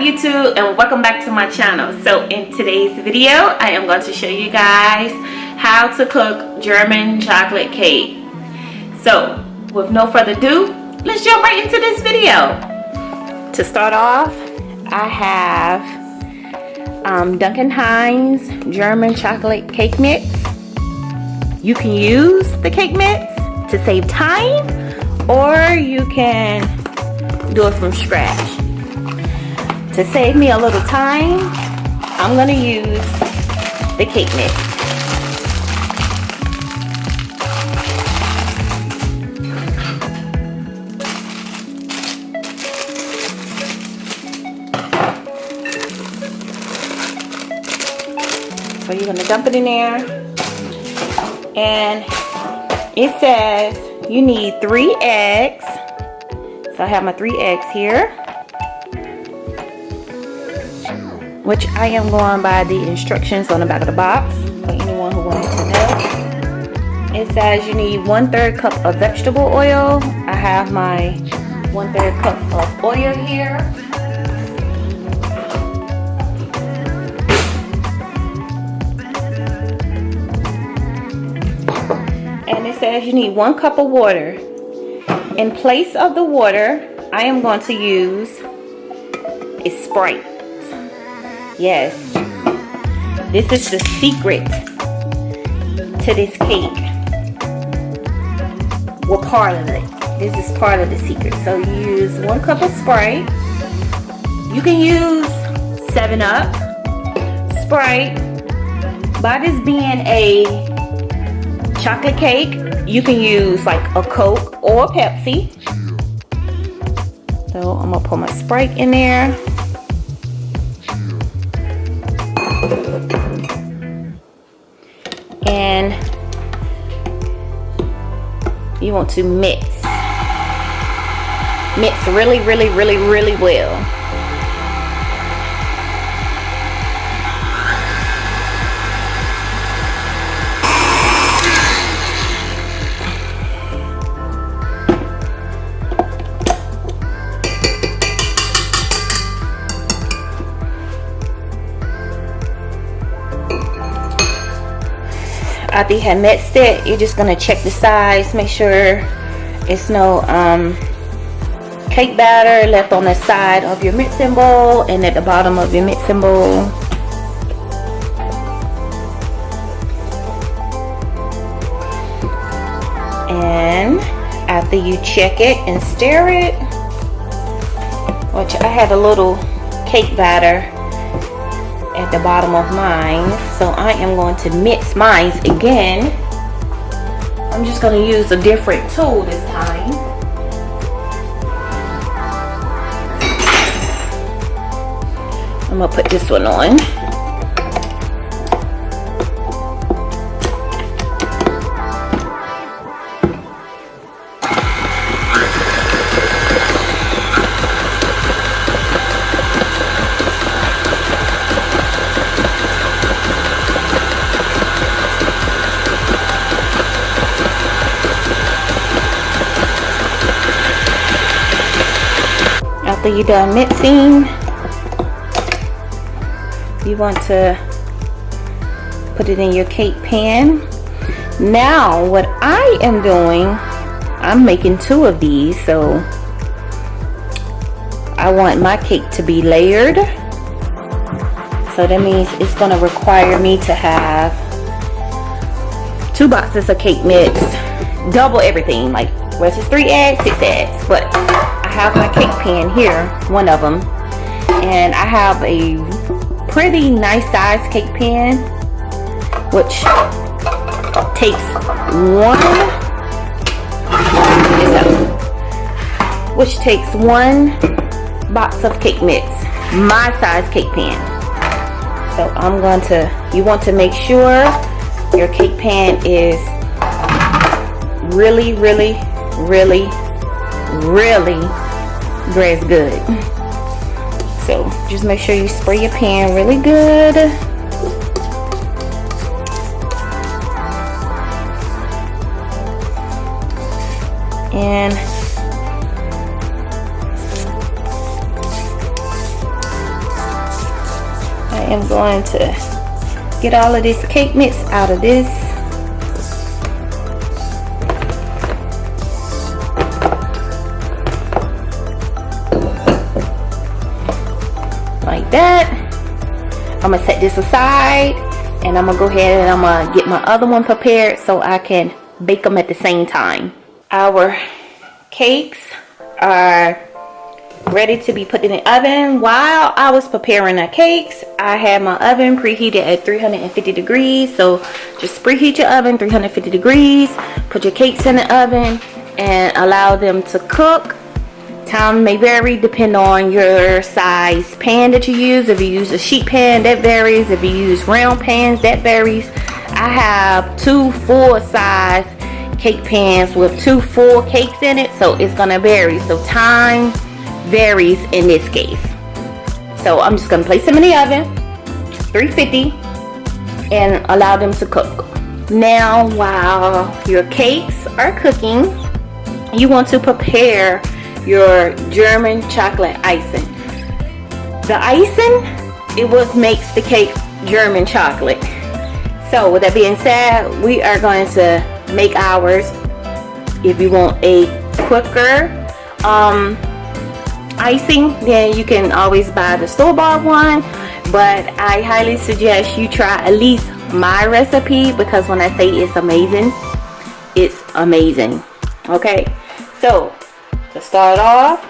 YouTube, and welcome back to my channel. So in today's video I am going to show you guys how to cook German chocolate cake. So with no further ado, let's jump right into this video. To start off, I have Duncan Hines German chocolate cake mix. You can use the cake mix to save time, or you can do it from scratch. To save me a little time, I'm going to use the cake mix. So you're going to dump it in there, and it says you need 3 eggs. So I have my 3 eggs here, which I am going by the instructions on the back of the box for anyone who wants to know. It says you need 1/3 cup of vegetable oil. I have my 1/3 cup of oil here. And it says you need 1 cup of water. In place of the water, I am going to use a Sprite. Yes, this is the secret to this cake. Well, part of it. This is part of the secret. So you use 1 cup of Sprite. You can use 7-Up, Sprite. By this being a chocolate cake, you can use like a Coke or a Pepsi. So I'm gonna put my Sprite in there. And you want to mix really well. After you have mixed it, you're just gonna check the size, make sure it's no cake batter left on the side of your mixing bowl and at the bottom of your mixing bowl. And after you check it and stir it, which I had a little cake batter at the bottom of mine, so I am going to mix mine again. I'm just going to use a different tool this time. I'm going to put this one on. After you're done mixing, you want to put it in your cake pan. Now what I am doing, I'm making 2 of these, so I want my cake to be layered. So that means it's going to require me to have 2 boxes of cake mix, double everything, like where's this 3 eggs, 6 eggs, but I have my cake pan here, one of them, and I have a pretty nice size cake pan, which takes one box of cake mix, my size cake pan. So I'm going to, you want to make sure your cake pan is really grease good. So just make sure you spray your pan really good. And am going to get all of this cake mix out of this. Like that. I'm gonna set this aside, and I'm gonna go ahead and I'm gonna get my other one prepared so I can bake them at the same time. Our cakes are ready to be put in the oven. While I was preparing the cakes, I had my oven preheated at 350 degrees. So just preheat your oven 350 degrees, put your cakes in the oven and allow them to cook. Time may vary depending on your size pan that you use. If you use a sheet pan, that varies. If you use round pans, that varies. I have 2 full size cake pans with 2 full cakes in it, so it's gonna vary. So time varies in this case. So I'm just gonna place them in the oven 350 and allow them to cook. Now while your cakes are cooking, you want to prepare your German chocolate icing. The icing, it what makes the cake German chocolate. So with that being said, we are going to make ours. If you want a quicker icing, then you can always buy the store-bought one, but I highly suggest you try at least my recipe, because when I say it's amazing, it's amazing. Okay, so to start off,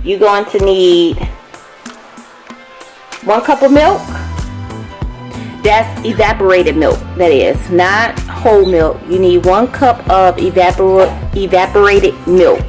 you're going to need 1 cup of milk. That's evaporated milk, that is, not whole milk. You need 1 cup of evaporated milk.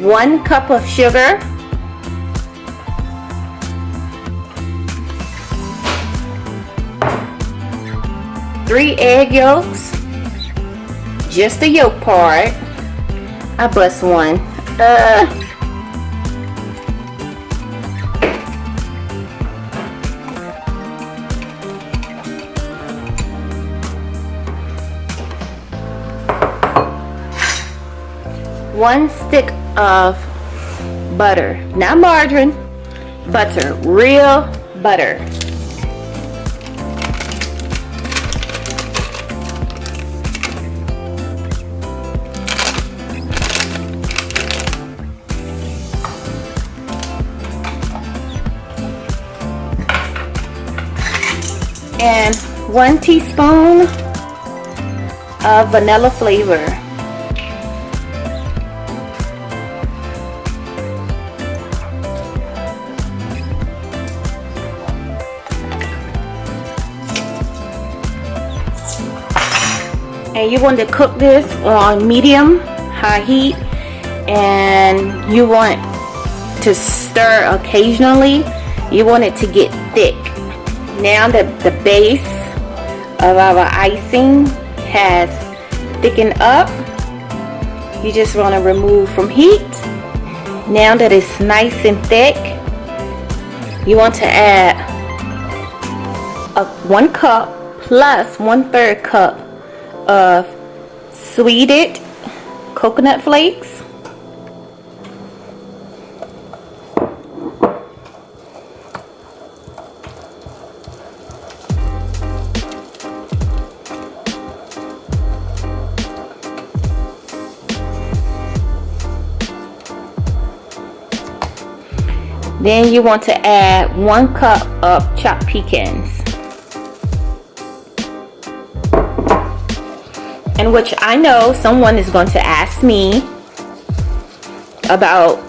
1 cup of sugar. 3 egg yolks, just the yolk part. I bust one. 1 stick of butter, not margarine, butter, real butter. And 1 teaspoon of vanilla flavor. And you want to cook this on medium high heat, and you want to stir occasionally. You want it to get thick. Now that the base of our icing has thickened up, you just want to remove from heat. Now that it's nice and thick, you want to add 1 cup plus 1/3 cup of sweetened coconut flakes. Then you want to add 1 cup of chopped pecans. And which I know someone is going to ask me about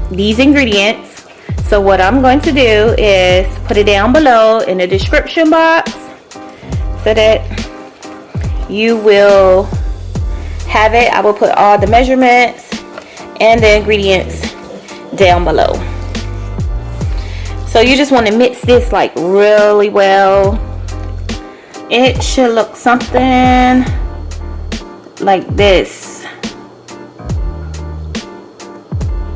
these ingredients. So what I'm going to do is put it down below in the description box so that you will have it. I will put all the measurements and the ingredients down below. So you just want to mix this like really well. It should look something like this.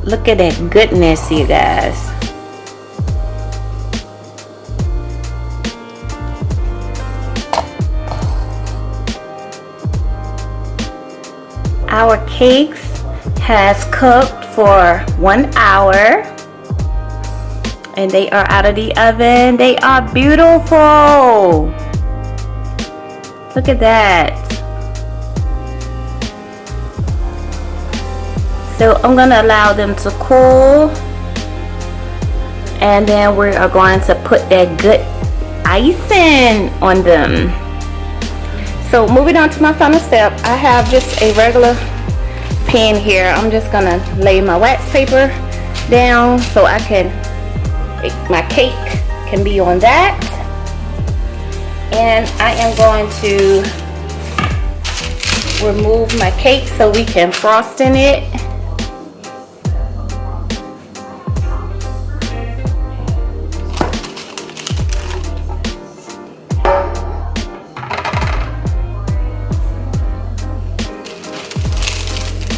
Look at that goodness, you guys. Our cakes has cooked for 1 hour. And they are out of the oven. They are beautiful. Look at that. So I'm gonna allow them to cool. And then we are going to put that good icing on them. So moving on to my final step, I have just a regular pan here. I'm just gonna lay my wax paper down so I can, my cake can be on that. And I am going to remove my cake so we can frost in it.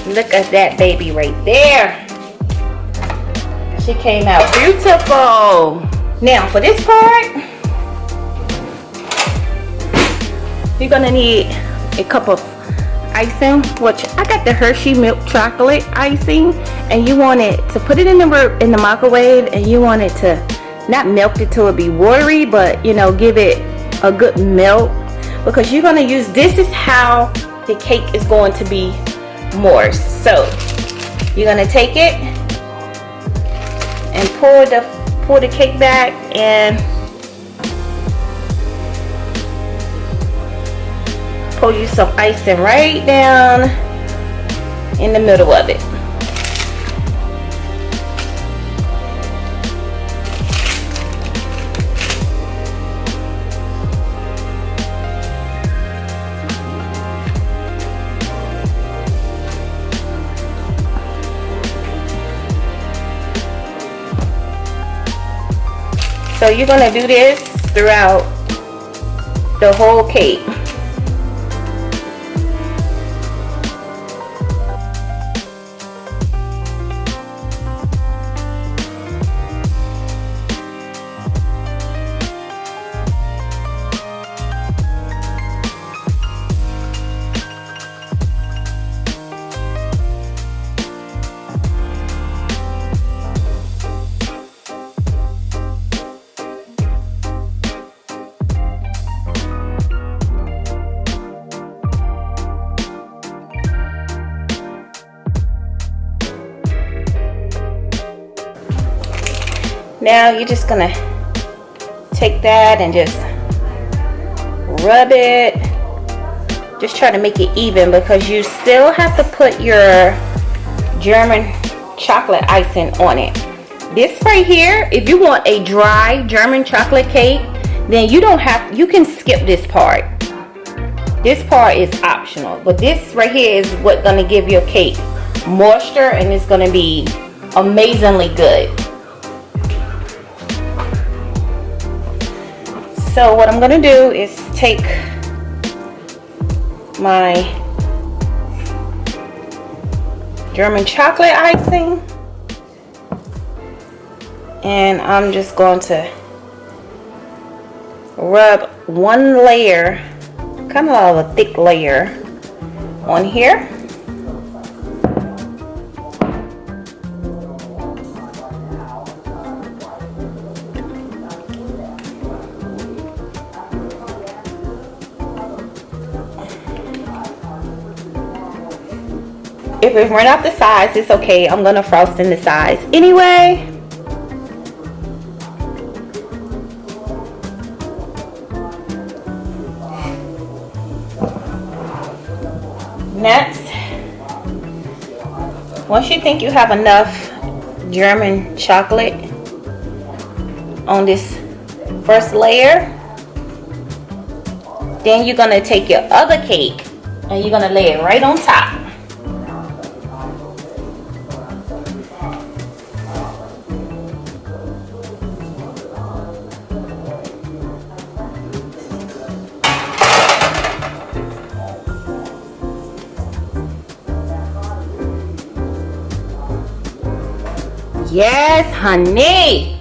Look at that baby right there. She came out beautiful. Now for this part, you're gonna need a cup of icing, which I got the Hershey milk chocolate icing, and you want it to put it in the microwave, and you want it to not melt it till it be watery, but you know, give it a good melt, because you're gonna use, this is how the cake is going to be more. So you're gonna take it and pour the cake back and pour you some icing right down in the middle of it. So you're gonna do this throughout the whole cake. Now you're just gonna take that and just rub it. Just try to make it even, because you still have to put your German chocolate icing on it. This right here, if you want a dry German chocolate cake, then you can skip this part. This part is optional, but this right here is what's gonna give your cake moisture, and it's gonna be amazingly good. So what I'm gonna do is take my German chocolate icing, and I'm just going to rub one layer, kind of a thick layer, on here. If it run out the sides, it's okay. I'm gonna frost in the sides anyway. Next, once you think you have enough German chocolate on this first layer, then you're gonna take your other cake and you're gonna lay it right on top. Yes, honey.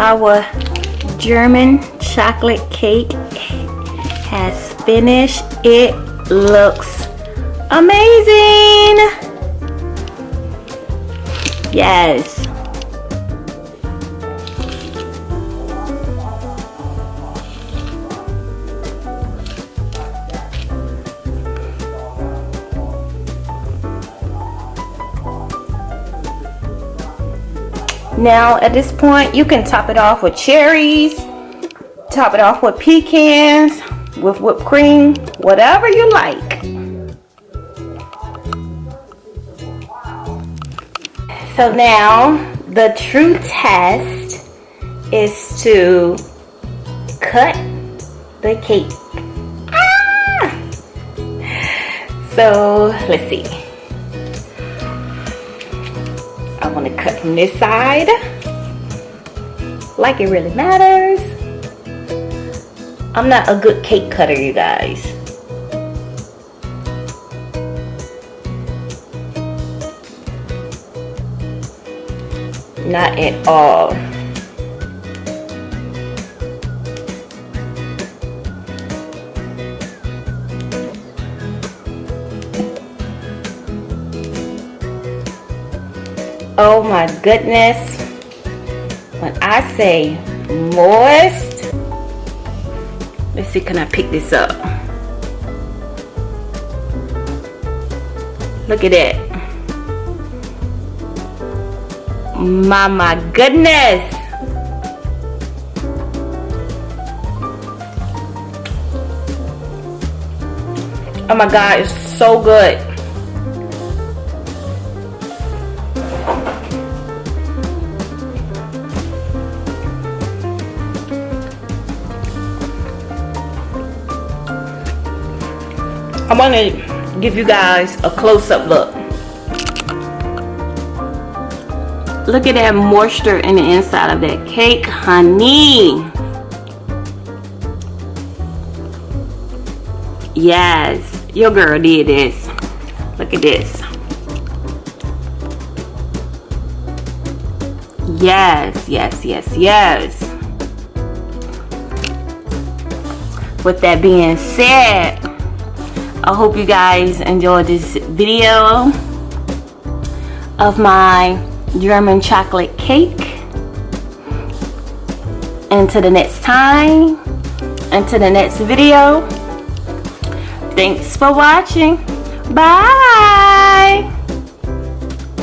our German chocolate cake has finished. It looks amazing. Yes. Now at this point you can top it off with cherries, top it off with pecans, with whipped cream, whatever you like. So now the true test is to cut the cake. So let's see. I want to cut from this side, like it really matters. I'm not a good cake cutter, you guys. Not at all. Oh my goodness. When I say moist, let's see, can I pick this up? Look at it. My goodness. Oh my God, it's so good. I want to give you guys a close-up look. Look at that moisture in the inside of that cake, honey. Yes, your girl did this. Look at this. Yes, yes, yes, yes. With that being said, I hope you guys enjoyed this video of my German chocolate cake. Until the next time, until the next video, thanks for watching. Bye.